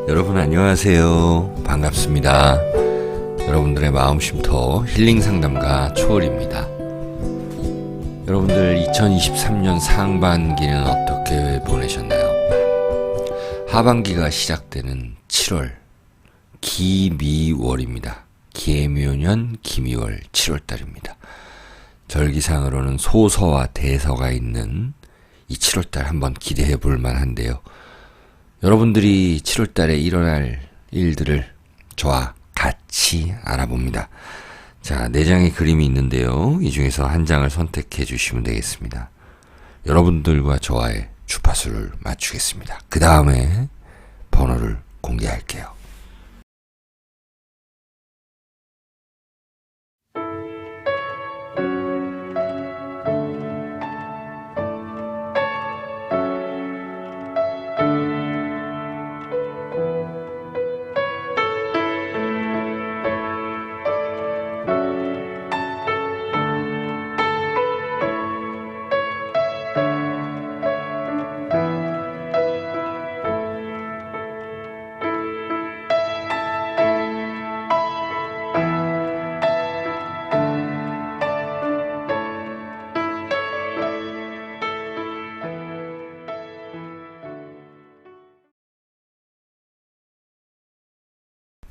여러분 안녕하세요. 반갑습니다. 여러분들의 마음 쉼터 힐링 상담가 초월입니다. 여러분들 2023년 상반기는 어떻게 보내셨나요? 하반기가 시작되는 7월 기미월입니다. 계묘년 기미월 7월달입니다. 절기상으로는 소서와 대서가 있는 이 7월달 한번 기대해 볼 만한데요. 여러분들이 7월달에 일어날 일들을 저와 같이 알아봅니다. 자, 4장의 그림이 있는데요. 이 중에서 한 장을 선택해 주시면 되겠습니다. 여러분들과 저와의 주파수를 맞추겠습니다. 그 다음에 번호를 공개할게요.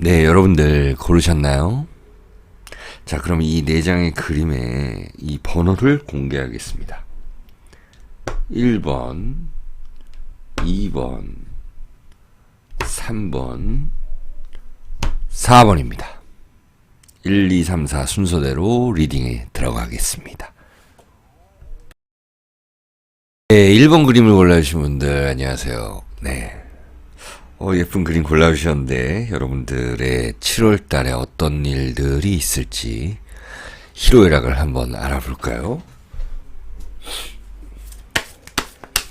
네, 여러분들 고르셨나요? 자, 그럼 이 4장의 그림에 이 번호를 공개하겠습니다. 1번, 2번, 3번, 4번입니다. 1, 2, 3, 4 순서대로 리딩에 들어가겠습니다. 네, 1번 그림을 골라주신 분들 안녕하세요. 네. 예쁜 그림 골라주셨는데 여러분들의 7월 달에 어떤 일들이 있을지 희로애락을 한번 알아볼까요?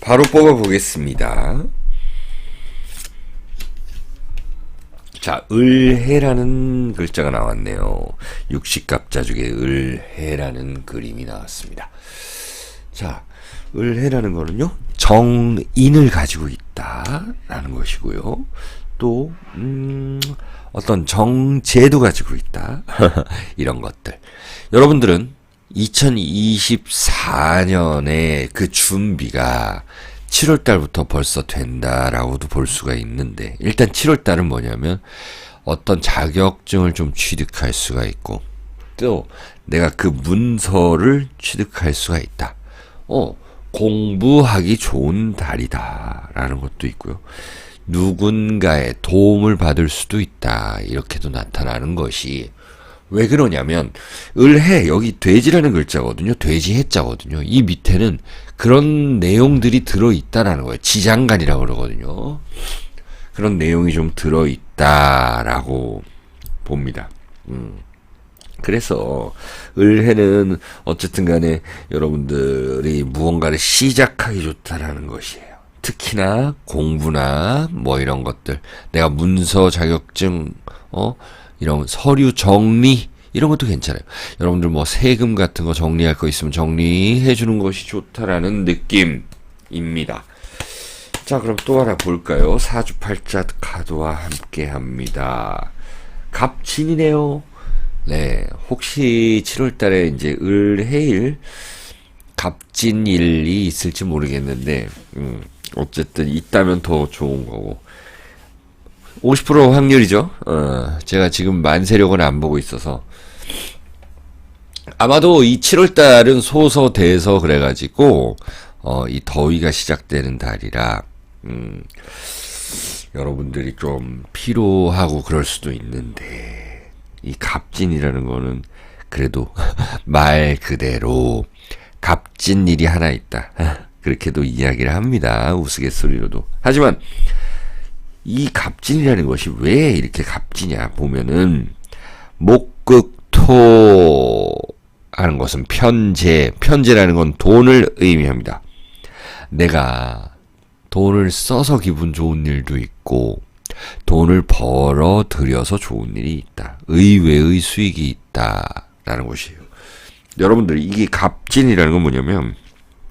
바로 뽑아보겠습니다. 자, 을해라는 글자가 나왔네요. 육식갑자죽에 을해라는 그림이 나왔습니다. 자, 을해라는 거는요, 정인을 가지고 있다라는 것이고요. 또 어떤 정제도 가지고 있다. 이런 것들. 여러분들은 2024년의 그 준비가 7월 달부터 벌써 된다라고도 볼 수가 있는데, 일단 7월 달은 뭐냐면 어떤 자격증을 좀 취득할 수가 있고, 또 내가 그 문서를 취득할 수가 있다. 공부하기 좋은 달이다라는 것도 있고요. 누군가의 도움을 받을 수도 있다. 이렇게도 나타나는 것이 왜 그러냐면 을해 여기 돼지라는 글자거든요. 돼지 해자거든요. 이 밑에는 그런 내용들이 들어있다라는 거예요. 지장간이라고 그러거든요. 그런 내용이 좀 들어있다라고 봅니다. 그래서 을해는 어쨌든 간에 여러분들이 무언가를 시작하기 좋다라는 것이에요. 특히나 공부나 뭐 이런 것들, 내가 문서 자격증, 이런 서류 정리 이런 것도 괜찮아요. 여러분들 뭐 세금 같은 거 정리할 거 있으면 정리해 주는 것이 좋다라는 느낌입니다. 자, 그럼 또 하나 볼까요? 사주팔자 카드와 함께 합니다. 갑진이네요. 네, 혹시 7월달에 이제 을해일 갑진일이 있을지 모르겠는데, 어쨌든 있다면 더 좋은 거고, 50% 확률이죠. 제가 지금 만세력은 안 보고 있어서 아마도 이 7월달은 소서 대서 그래가지고 이 더위가 시작되는 달이라 여러분들이 좀 피로하고 그럴 수도 있는데. 이 갑진이라는 거는 그래도 말 그대로 값진 일이 하나 있다. 그렇게도 이야기를 합니다. 우스갯소리로도. 하지만 이 갑진이라는 것이 왜 이렇게 갑지냐 보면은 목극토 하는 것은 편재라는 건 돈을 의미합니다. 내가 돈을 써서 기분 좋은 일도 있고 돈을 벌어 들여서 좋은 일이 있다. 의외의 수익이 있다라는 것이에요. 여러분들 이게 갑진이라는 건 뭐냐면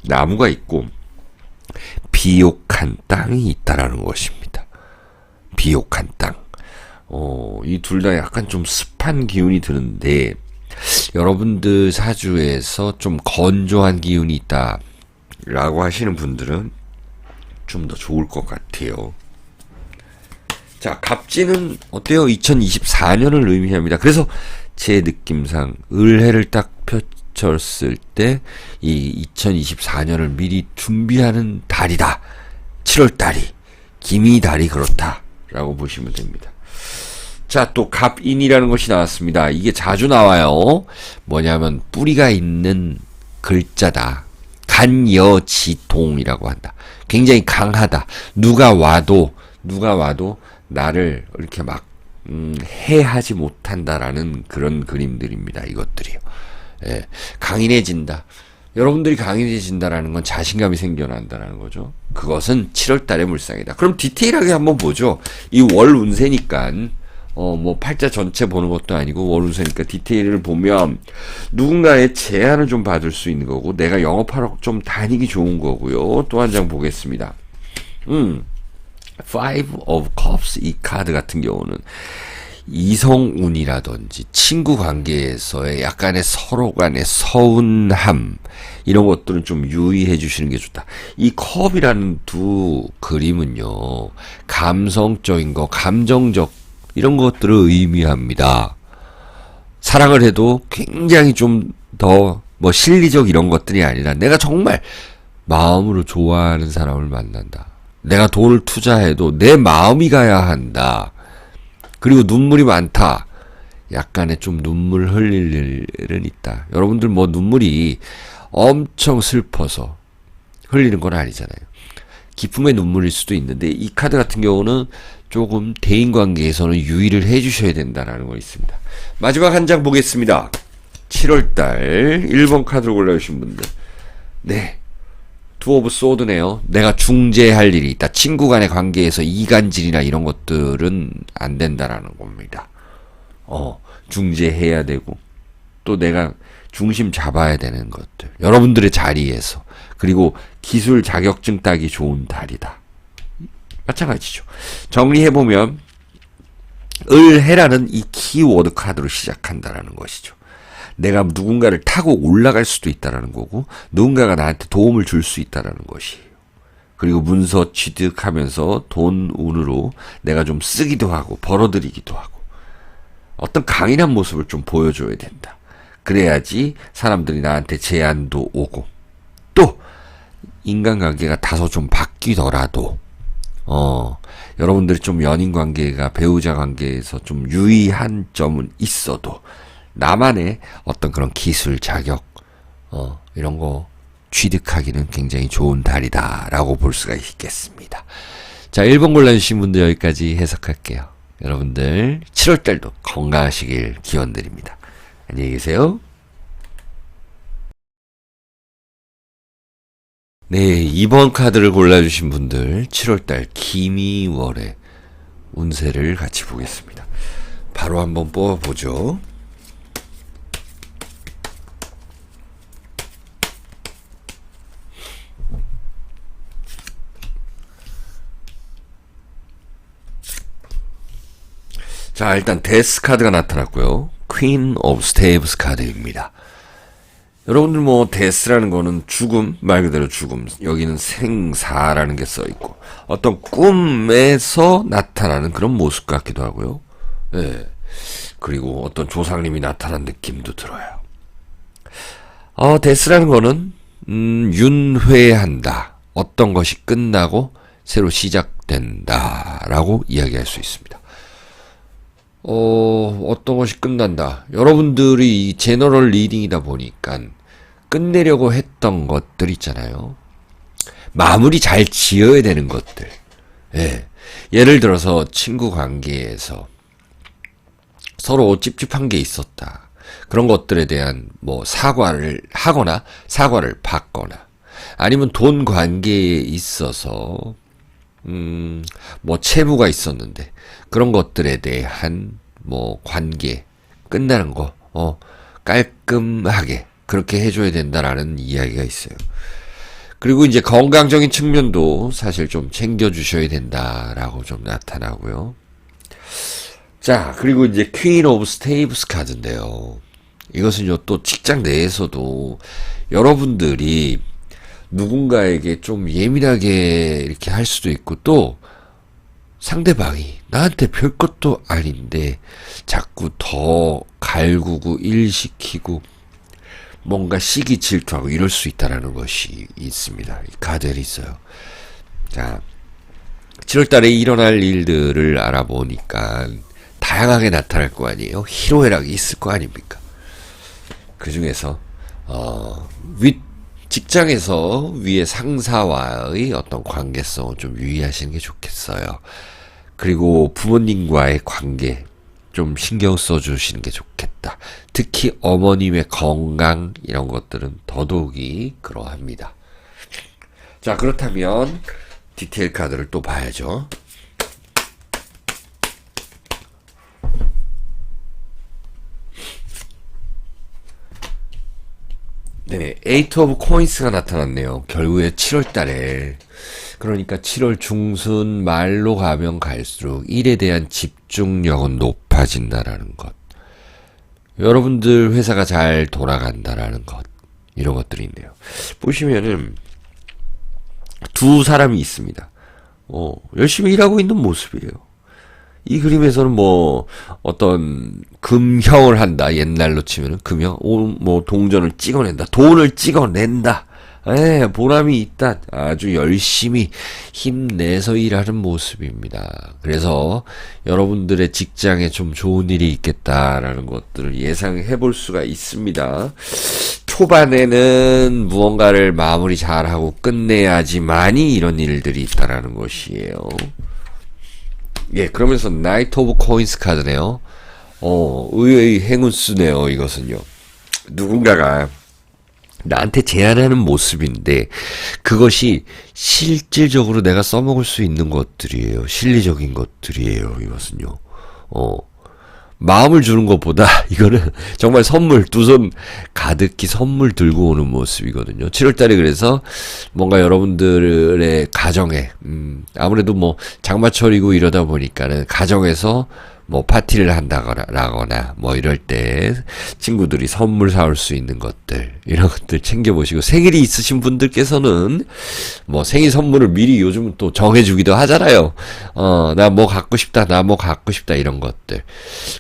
나무가 있고 비옥한 땅이 있다라는 것입니다. 비옥한 땅. 이 둘 다 약간 좀 습한 기운이 드는데, 여러분들 사주에서 좀 건조한 기운이 있다 라고 하시는 분들은 좀 더 좋을 것 같아요. 자, 갑진은 어때요? 2024년을 의미합니다. 그래서 제 느낌상 을해를 딱 펼쳤을 때 이 2024년을 미리 준비하는 달이다. 7월 달이, 기미 달이 그렇다 라고 보시면 됩니다. 자, 또 갑인이라는 것이 나왔습니다. 이게 자주 나와요. 뭐냐면 뿌리가 있는 글자다. 간여지동이라고 한다. 굉장히 강하다. 누가 와도 나를 이렇게 막 해하지 못한다라는 그런 그림들입니다. 이것들이요. 예, 강인해진다. 여러분들이 강인해진다라는 건 자신감이 생겨난다는 거죠. 그것은 7월 달의 물상이다. 그럼 디테일하게 한번 보죠. 이 월 운세니까 뭐 팔자 전체 보는 것도 아니고 월 운세니까 디테일을 보면 누군가의 제안을 좀 받을 수 있는 거고, 내가 영업하러 좀 다니기 좋은 거고요. 또 한 장 보겠습니다. Five of Cups, 이 카드 같은 경우는 이성운이라든지 친구 관계에서의 약간의 서로 간의 서운함, 이런 것들은 좀 유의해 주시는 게 좋다. 이 컵이라는 두 그림은요, 감성적인 거, 감정적 이런 것들을 의미합니다. 사랑을 해도 굉장히 좀 더 뭐 실리적 이런 것들이 아니라 내가 정말 마음으로 좋아하는 사람을 만난다. 내가 돈을 투자해도 내 마음이 가야 한다. 그리고 눈물이 많다. 약간의 좀 눈물 흘릴 일은 있다. 여러분들 뭐 눈물이 엄청 슬퍼서 흘리는 건 아니잖아요. 기쁨의 눈물일 수도 있는데, 이 카드 같은 경우는 조금 대인관계에서는 유의를 해주셔야 된다는 거 있습니다. 마지막 한 장 보겠습니다. 7월달 1번 카드를 골라주신 분들. 네, 투 오브 소드네요. 내가 중재할 일이 있다. 친구 간의 관계에서 이간질이나 이런 것들은 안 된다라는 겁니다. 중재해야 되고, 또 내가 중심 잡아야 되는 것들. 여러분들의 자리에서. 그리고 기술 자격증 따기 좋은 달이다. 마찬가지죠. 정리해보면, 을해라는 이 키워드 카드로 시작한다라는 것이죠. 내가 누군가를 타고 올라갈 수도 있다라는 거고, 누군가가 나한테 도움을 줄 수 있다라는 것이에요. 그리고 문서 취득하면서 돈 운으로 내가 좀 쓰기도 하고 벌어들이기도 하고, 어떤 강인한 모습을 좀 보여줘야 된다. 그래야지 사람들이 나한테 제안도 오고, 또 인간관계가 다소 좀 바뀌더라도 여러분들이 좀 연인 관계가, 배우자 관계에서 좀 유의한 점은 있어도 나만의 어떤 그런 기술 자격 이런 거 취득하기는 굉장히 좋은 달이다라고 볼 수가 있겠습니다. 자, 1번 골라주신 분들 여기까지 해석할게요. 여러분들 7월달도 건강하시길 기원드립니다. 안녕히 계세요. 네, 2번 카드를 골라주신 분들 7월달 기미월의 운세를 같이 보겠습니다. 바로 한번 뽑아보죠. 자, 일단 데스 카드가 나타났고요. 퀸 오브 스테이브스 카드입니다. 여러분들 뭐 데스라는 거는 죽음, 말 그대로 죽음. 여기는 생사라는 게 써있고, 어떤 꿈에서 나타나는 그런 모습 같기도 하고요. 예. 그리고 어떤 조상님이 나타난 느낌도 들어요. 데스라는 거는 윤회한다. 어떤 것이 끝나고 새로 시작된다라고 이야기할 수 있습니다. 어떤 것이 끝난다. 여러분들이 이 제너럴 리딩이다 보니까 끝내려고 했던 것들 있잖아요. 마무리 잘 지어야 되는 것들. 예. 예를 들어서 친구 관계에서 서로 찝찝한 게 있었다. 그런 것들에 대한 뭐 사과를 하거나 사과를 받거나, 아니면 돈 관계에 있어서 뭐 채무가 있었는데 그런 것들에 대한 뭐 관계 끝나는 거 깔끔하게 그렇게 해줘야 된다라는 이야기가 있어요. 그리고 이제 건강적인 측면도 사실 좀 챙겨주셔야 된다라고 좀 나타나고요. 자, 그리고 이제 퀸 오브 스테이브스 카드인데요. 이것은요, 또 직장 내에서도 여러분들이 누군가에게 좀 예민하게 이렇게 할 수도 있고, 또 상대방이 나한테 별것도 아닌데 자꾸 더 갈구고 일시키고 뭔가 시기 질투하고 이럴 수 있다라는 것이 있습니다. 이 카드에 있어요. 자, 7월달에 일어날 일들을 알아보니까 다양하게 나타날 거 아니에요. 희로애락이 있을 거 아닙니까? 그 중에서 직장에서 위에 상사와의 어떤 관계성을 좀 유의하시는 게 좋겠어요. 그리고 부모님과의 관계 좀 신경 써주시는 게 좋겠다. 특히 어머님의 건강 이런 것들은 더더욱이 그러합니다. 자, 그렇다면 디테일 카드를 또 봐야죠. 네, 에이트 오브 코인스가 나타났네요. 결국에 7월 달에. 그러니까 7월 중순 말로 가면 갈수록 일에 대한 집중력은 높아진다라는 것. 여러분들 회사가 잘 돌아간다라는 것. 이런 것들이 있네요. 보시면은 두 사람이 있습니다. 열심히 일하고 있는 모습이에요. 이 그림에서는 뭐 어떤 금형을 한다. 옛날로 치면은 금형, 뭐 동전을 찍어낸다. 돈을 찍어낸다. 보람이 있다. 아주 열심히 힘내서 일하는 모습입니다. 그래서 여러분들의 직장에 좀 좋은 일이 있겠다라는 것들을 예상해 볼 수가 있습니다. 초반에는 무언가를 마무리 잘하고 끝내야지만이 이런 일들이 있다라는 것이에요. 예, 그러면서 나이트 오브 코인스 카드네요. 의외의 행운수네요, 이것은요. 누군가가 나한테 제안하는 모습인데 그것이 실질적으로 내가 써먹을 수 있는 것들이에요. 실리적인 것들이에요, 이것은요. 마음을 주는 것보다 이거는 정말 선물, 두 손 가득히 선물 들고 오는 모습이거든요. 7월달에 그래서 뭔가 여러분들의 가정에 아무래도 뭐 장마철이고 이러다 보니까는 가정에서 뭐 파티를 한다거나 뭐 이럴 때 친구들이 선물 사올 수 있는 것들 이런 것들 챙겨보시고, 생일이 있으신 분들께서는 뭐 생일 선물을 미리 요즘은 또 정해주기도 하잖아요. 나 뭐 갖고 싶다, 나 뭐 갖고 싶다 이런 것들.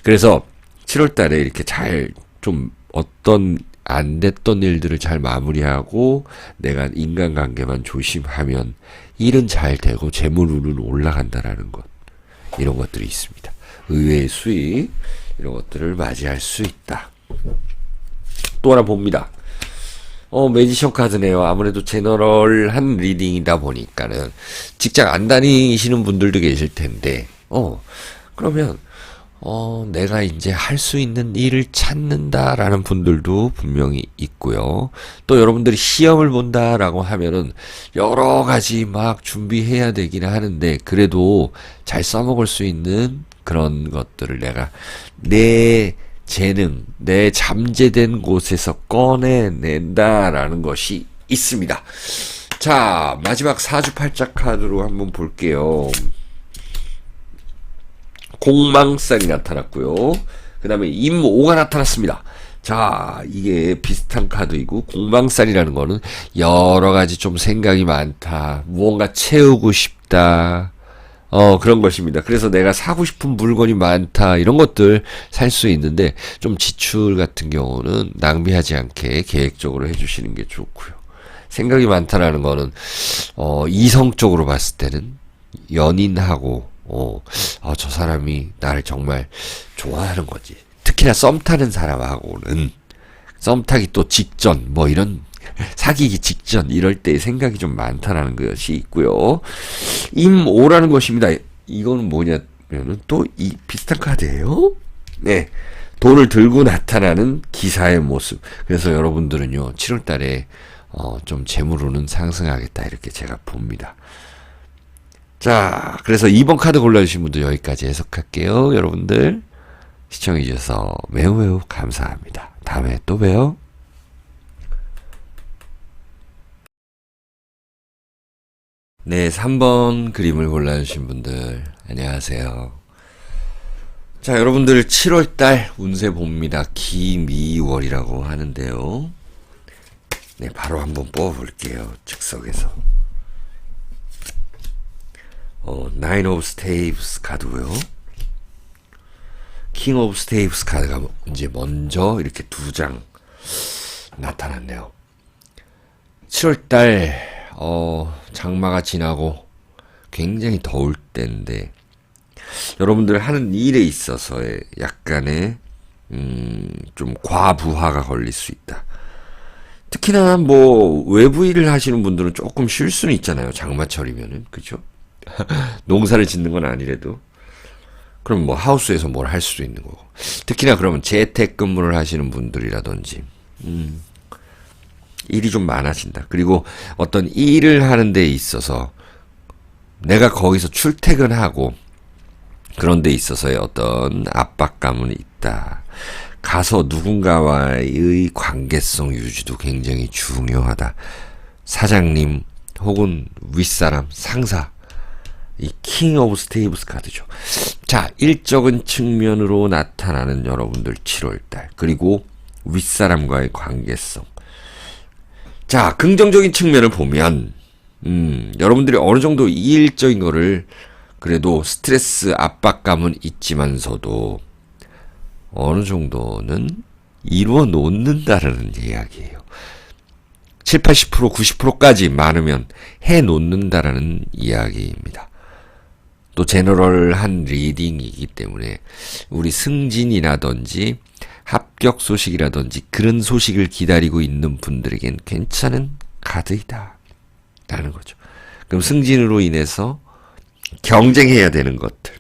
그래서 7월달에 이렇게 잘 좀 어떤 안 됐던 일들을 잘 마무리하고 내가 인간관계만 조심하면 일은 잘 되고 재물운은 올라간다라는 것, 이런 것들이 있습니다. 의외의 수익 이런 것들을 맞이할 수 있다. 또 하나 봅니다. 매지션 카드네요. 아무래도 제너럴한 리딩이다 보니까는 직장 안 다니시는 분들도 계실 텐데 그러면 내가 이제 할 수 있는 일을 찾는다라는 분들도 분명히 있고요. 또 여러분들이 시험을 본다라고 하면은 여러 가지 막 준비해야 되긴 하는데 그래도 잘 써먹을 수 있는 그런 것들을 내가 내 재능, 내 잠재된 곳에서 꺼내낸다라는 것이 있습니다. 자, 마지막 사주팔자 카드로 한번 볼게요. 공망살이 나타났고요. 그 다음에 임오가 나타났습니다. 자, 이게 비슷한 카드이고, 공망살이라는 거는 여러 가지 좀 생각이 많다, 무언가 채우고 싶다, 그런 것입니다. 그래서 내가 사고 싶은 물건이 많다, 이런 것들 살 수 있는데, 좀 지출 같은 경우는 낭비하지 않게 계획적으로 해주시는 게 좋고요. 생각이 많다라는 거는, 이성적으로 봤을 때는 연인하고, 저 사람이 나를 정말 좋아하는 거지. 특히나 썸 타는 사람하고는, 썸 타기 또 직전, 뭐 이런, 사귀기 직전 이럴 때 생각이 좀 많다라는 것이 있고요. 임오라는 것입니다. 이거는 뭐냐면은 또 이 비슷한 카드예요. 네, 돈을 들고 나타나는 기사의 모습. 그래서 여러분들은요 7월달에 좀 재물운은 상승하겠다 이렇게 제가 봅니다. 자, 그래서 2번 카드 골라주신 분들 여기까지 해석할게요. 여러분들 시청해주셔서 매우 매우 감사합니다. 다음에 또 봬요. 네, 3번 그림을 골라주신 분들, 안녕하세요. 자, 여러분들 7월달 운세 봅니다. 기미월이라고 하는데요. 네, 바로 한번 뽑아볼게요. 즉석에서. Nine of Staves 카드고요. King of Staves 카드가 이제 먼저 이렇게 2장 나타났네요. 7월달 장마가 지나고 굉장히 더울 때인데 여러분들 하는 일에 있어서의 약간의 좀 과부하가 걸릴 수 있다. 특히나 뭐 외부 일을 하시는 분들은 조금 쉴 수는 있잖아요. 장마철이면은 그죠? 농사를 짓는 건 아니래도 그럼 뭐 하우스에서 뭘 할 수도 있는 거고. 특히나 그러면 재택근무를 하시는 분들이라든지 일이 좀 많아진다. 그리고 어떤 일을 하는 데 있어서 내가 거기서 출퇴근하고 그런 데 있어서의 어떤 압박감은 있다. 가서 누군가와의 관계성 유지도 굉장히 중요하다. 사장님 혹은 윗사람, 상사. 이 킹 오브 스테이브스 카드죠. 자, 일적인 측면으로 나타나는 여러분들 7월달. 그리고 윗사람과의 관계성. 자, 긍정적인 측면을 보면 여러분들이 어느 정도 일적인 거를 그래도 스트레스, 압박감은 있지만서도 어느 정도는 이루어 놓는다라는 이야기예요. 7, 80%, 90%까지 많으면 해 놓는다라는 이야기입니다. 또 제너럴한 리딩이기 때문에 우리 승진이라든지 합격 소식이라든지 그런 소식을 기다리고 있는 분들에겐 괜찮은 카드이다 라는 거죠. 그럼 승진으로 인해서 경쟁해야 되는 것들,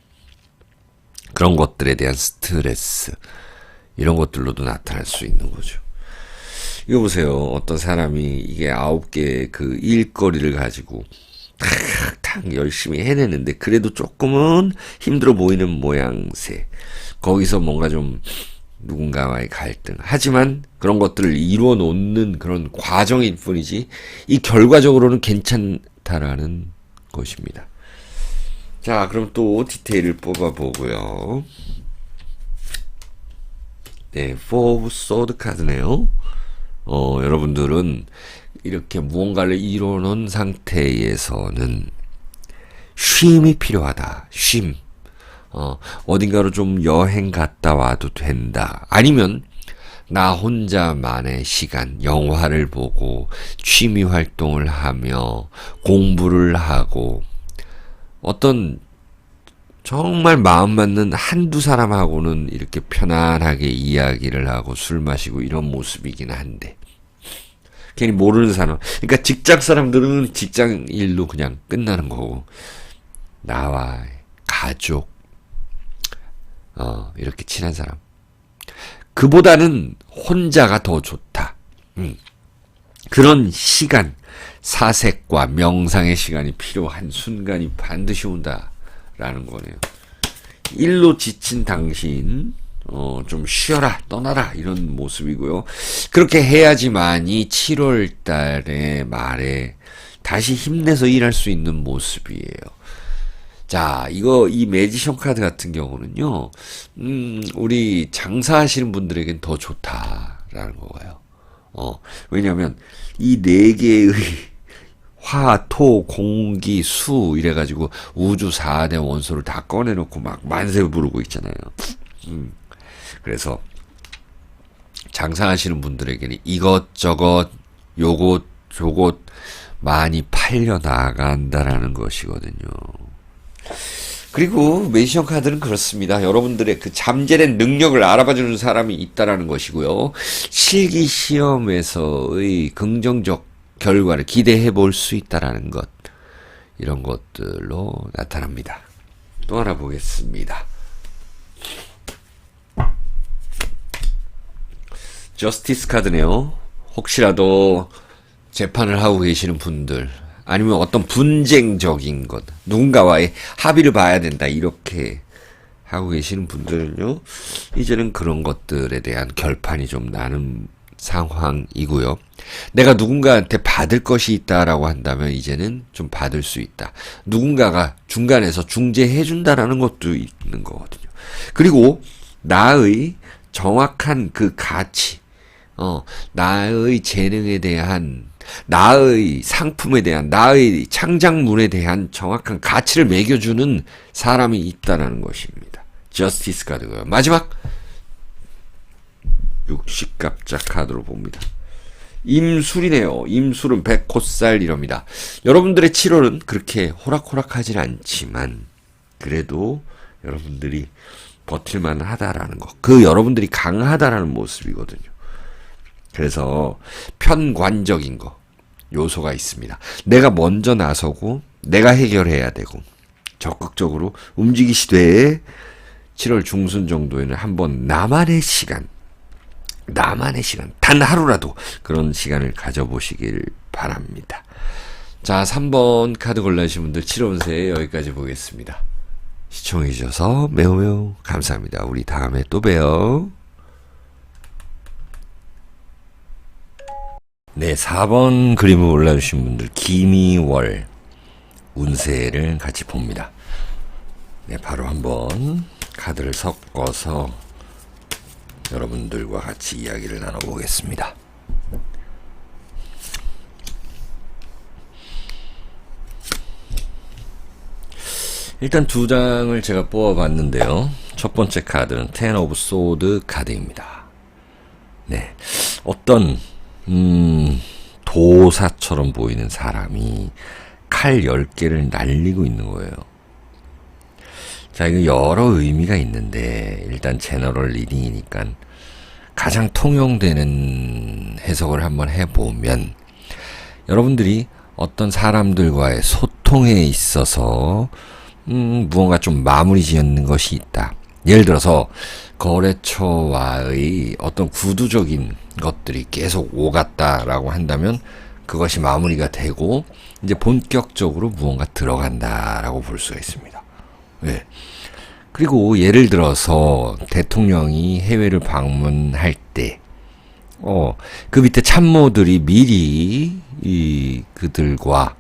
그런 것들에 대한 스트레스, 이런 것들로도 나타날 수 있는 거죠. 이거 보세요. 어떤 사람이 이게 9개 그 일거리를 가지고 탁탁 열심히 해내는데 그래도 조금은 힘들어 보이는 모양새. 거기서 뭔가 좀 누군가와의 갈등. 하지만 그런 것들을 이루어 놓는 그런 과정일 뿐이지 이 결과적으로는 괜찮다라는 것입니다. 자, 그럼 또 디테일을 뽑아보고요. 네, Four of Swords 카드네요. 여러분들은 이렇게 무언가를 이뤄놓은 상태에서는 쉼이 필요하다. 쉼. 어딘가로 좀 여행 갔다 와도 된다. 아니면 나 혼자만의 시간, 영화를 보고 취미 활동을 하며 공부를 하고 어떤 정말 마음 맞는 한두 사람하고는 이렇게 편안하게 이야기를 하고 술 마시고 이런 모습이긴 한데 괜히 모르는 사람, 그러니까 직장 사람들은 직장 일로 그냥 끝나는 거고 나와 가족, 이렇게 친한 사람 그보다는 혼자가 더 좋다. 그런 시간, 사색과 명상의 시간이 필요한 순간이 반드시 온다라는 거네요. 일로 지친 당신 좀 쉬어라, 떠나라 이런 모습이고요. 그렇게 해야지만이 7월 달의 말에 다시 힘내서 일할 수 있는 모습이에요. 자, 이 매지션 카드 같은 경우는요, 우리 장사하시는 분들에겐 더 좋다라는 거예요. 왜냐면, 이 4개의 화, 토, 공기, 수, 이래가지고 우주 4대 원소를 다 꺼내놓고 막 만세 부르고 있잖아요. 그래서, 장사하시는 분들에게는 이것저것, 요것, 저것 많이 팔려나간다라는 것이거든요. 그리고 매지션 카드는 그렇습니다. 여러분들의 그 잠재된 능력을 알아봐주는 사람이 있다라는 것이고요. 실기 시험에서의 긍정적 결과를 기대해 볼 수 있다라는 것, 이런 것들로 나타납니다. 또 하나 보겠습니다. 저스티스 카드네요. 혹시라도 재판을 하고 계시는 분들, 아니면 어떤 분쟁적인 것, 누군가와의 합의를 봐야 된다, 이렇게 하고 계시는 분들은요, 이제는 그런 것들에 대한 결판이 좀 나는 상황이고요. 내가 누군가한테 받을 것이 있다라고 한다면 이제는 좀 받을 수 있다. 누군가가 중간에서 중재해준다라는 것도 있는 거거든요. 그리고 나의 정확한 그 가치, 나의 재능에 대한, 나의 상품에 대한, 나의 창작물에 대한 정확한 가치를 매겨주는 사람이 있다는 것입니다. 저스티스 카드고요. 마지막 60갑자 카드로 봅니다. 임술이네요. 임술은 백호살 이럽니다. 여러분들의 7월은 그렇게 호락호락하진 않지만 그래도 여러분들이 버틸만 하다라는 것. 그 여러분들이 강하다라는 모습이거든요. 그래서 편관적인 거 요소가 있습니다. 내가 먼저 나서고 내가 해결해야 되고 적극적으로 움직이시되 7월 중순 정도에는 한번 나만의 시간 단 하루라도 그런 시간을 가져보시길 바랍니다. 자, 3번 카드 골라주신 분들 7월 운세 여기까지 보겠습니다. 시청해주셔서 매우 감사합니다. 우리 다음에 또 봬요. 네, 4번 그림을 올라주신 분들 김이월 운세를 같이 봅니다. 네, 바로 한번 카드를 섞어서 여러분들과 같이 이야기를 나눠보겠습니다. 일단 두 장을 제가 뽑아봤는데요. 첫 번째 카드는 텐 오브 소드 카드입니다. 네, 어떤 도사처럼 보이는 사람이 칼 10개를 날리고 있는 거예요. 자, 이거 여러 의미가 있는데 일단 제너럴 리딩이니까 가장 통용되는 해석을 한번 해보면 여러분들이 어떤 사람들과의 소통에 있어서 무언가 좀 마무리 지었는 것이 있다. 예를 들어서 거래처와의 어떤 구두적인 것들이 계속 오갔다라고 한다면 그것이 마무리가 되고 이제 본격적으로 무언가 들어간다라고 볼 수가 있습니다. 네. 그리고 예를 들어서 대통령이 해외를 방문할 때, 그 밑에 참모들이 미리 그들과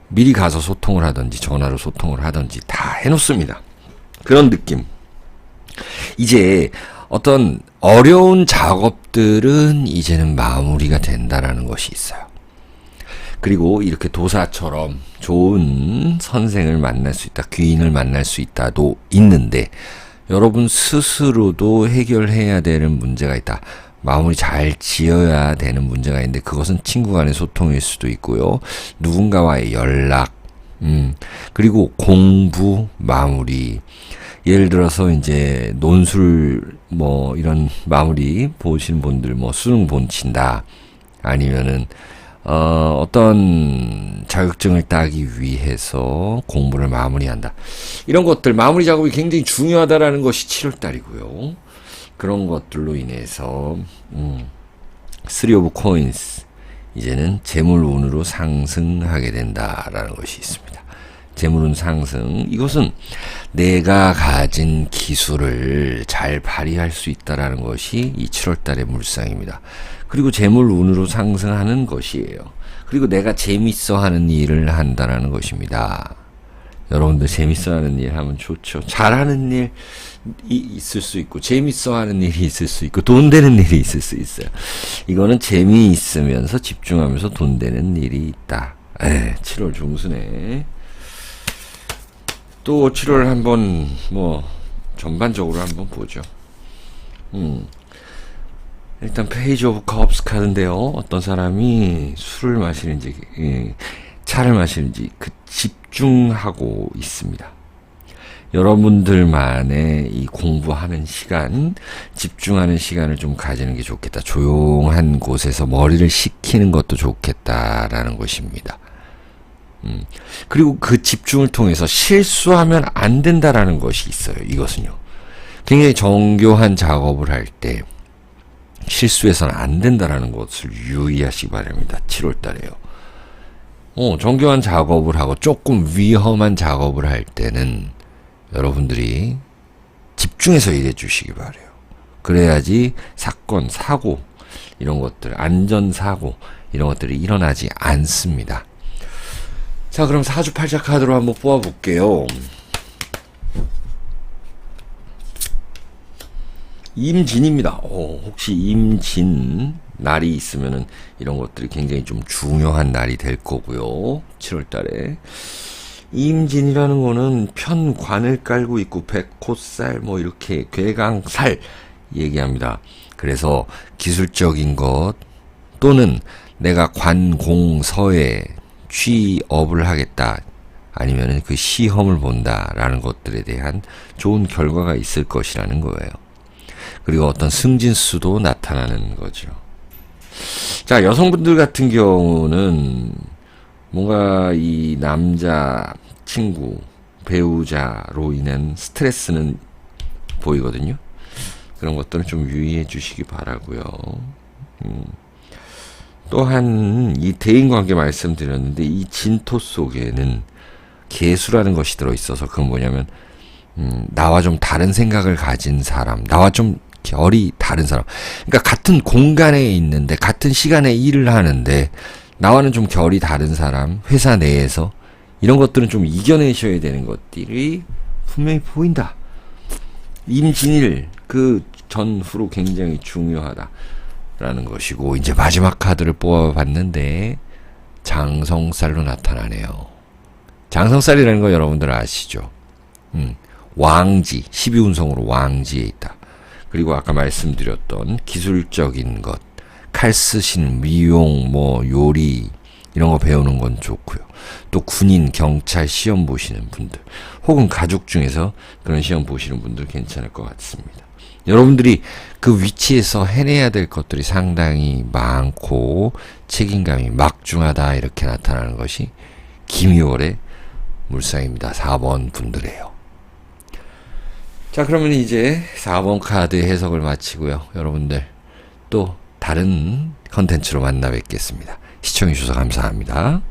미리 가서 소통을 하든지 전화로 소통을 하든지 다 해놓습니다. 그런 느낌. 이제 어떤 어려운 작업들은 이제는 마무리가 된다라는 것이 있어요. 그리고 이렇게 도사처럼 좋은 선생을 만날 수 있다, 귀인을 만날 수 있다도 있는데 여러분 스스로도 해결해야 되는 문제가 있다. 마무리 잘 지어야 되는 문제가 있는데 그것은 친구 간의 소통일 수도 있고요. 누군가와의 연락, 그리고 공부 마무리. 예를 들어서 이제 논술 뭐 이런 마무리 보시는 분들 뭐 수능 본친다. 아니면은 어떤 자격증을 따기 위해서 공부를 마무리한다. 이런 것들 마무리 작업이 굉장히 중요하다라는 것이 7월달이고요. 그런 것들로 인해서 3 오브 코인스 이제는 재물운으로 상승하게 된다라는 것이 있습니다. 재물운 상승, 이것은 내가 가진 기술을 잘 발휘할 수 있다라는 것이 이 7월달의 물상입니다. 그리고 재물운으로 상승하는 것이에요. 그리고 내가 재밌어 하는 일을 한다는 것입니다. 여러분들 재밌어 하는 일 하면 좋죠. 잘하는 일이 있을 수 있고 재밌어 하는 일이 있을 수 있고 돈 되는 일이 있을 수 있어요. 이거는 재미있으면서 집중하면서 돈 되는 일이 있다. 7월 중순에 또 7월 한번 뭐 전반적으로 한번 보죠. 일단 페이지 오브 컵스 카드인데요. 어떤 사람이 술을 마시는지 차를 마시는지 집중하고 있습니다. 여러분들만의 이 공부하는 시간, 집중하는 시간을 좀 가지는 게 좋겠다. 조용한 곳에서 머리를 식히는 것도 좋겠다라는 것입니다. 그리고 그 집중을 통해서 실수하면 안 된다라는 것이 있어요. 이것은요. 굉장히 정교한 작업을 할 때 실수해서는 안 된다라는 것을 유의하시기 바랍니다. 7월 달에요. 정교한 작업을 하고 조금 위험한 작업을 할 때는 여러분들이 집중해서 일해 주시기 바래요. 그래야지 사건, 사고 이런 것들, 안전사고, 이런 것들이 일어나지 않습니다. 자, 그럼 사주팔자 카드로 한번 뽑아볼게요. 임진입니다. 혹시 임진 날이 있으면은 이런 것들이 굉장히 좀 중요한 날이 될 거고요. 7월 달에. 임진이라는 거는 편관을 깔고 있고 백호살 뭐 이렇게 괴강살 얘기합니다. 그래서 기술적인 것 또는 내가 관공서에 취업을 하겠다 아니면은 그 시험을 본다라는 것들에 대한 좋은 결과가 있을 것이라는 거예요. 그리고 어떤 승진수도 나타나는 거죠. 자, 여성분들 같은 경우는 뭔가 이 남자 친구, 배우자로 인한 스트레스는 보이거든요. 그런 것들은 좀 유의해 주시기 바라고요. 또한 이 대인관계 말씀드렸는데 이 진토 속에는 계수라는 것이 들어있어서 그건 뭐냐면 나와 좀 다른 생각을 가진 사람, 나와 좀 결이 다른 사람. 그러니까 같은 공간에 있는데 같은 시간에 일을 하는데 나와는 좀 결이 다른 사람, 회사 내에서 이런 것들은 좀 이겨내셔야 되는 것들이 분명히 보인다. 임진일 그 전후로 굉장히 중요하다라는 것이고, 이제 마지막 카드를 뽑아봤는데 장성살로 나타나네요. 장성살이라는 거 여러분들 아시죠? 왕지, 12운성으로 왕지에 있다. 그리고 아까 말씀드렸던 기술적인 것, 칼 쓰시는 미용, 뭐 요리 이런 거 배우는 건 좋고요. 또 군인, 경찰 시험 보시는 분들, 혹은 가족 중에서 그런 시험 보시는 분들 괜찮을 것 같습니다. 여러분들이 그 위치에서 해내야 될 것들이 상당히 많고 책임감이 막중하다 이렇게 나타나는 것이 김유월의 물상입니다. 4번 분들이에요. 자, 그러면 이제 4번 카드 해석을 마치고요. 여러분들 또 다른 컨텐츠로 만나 뵙겠습니다. 시청해주셔서 감사합니다.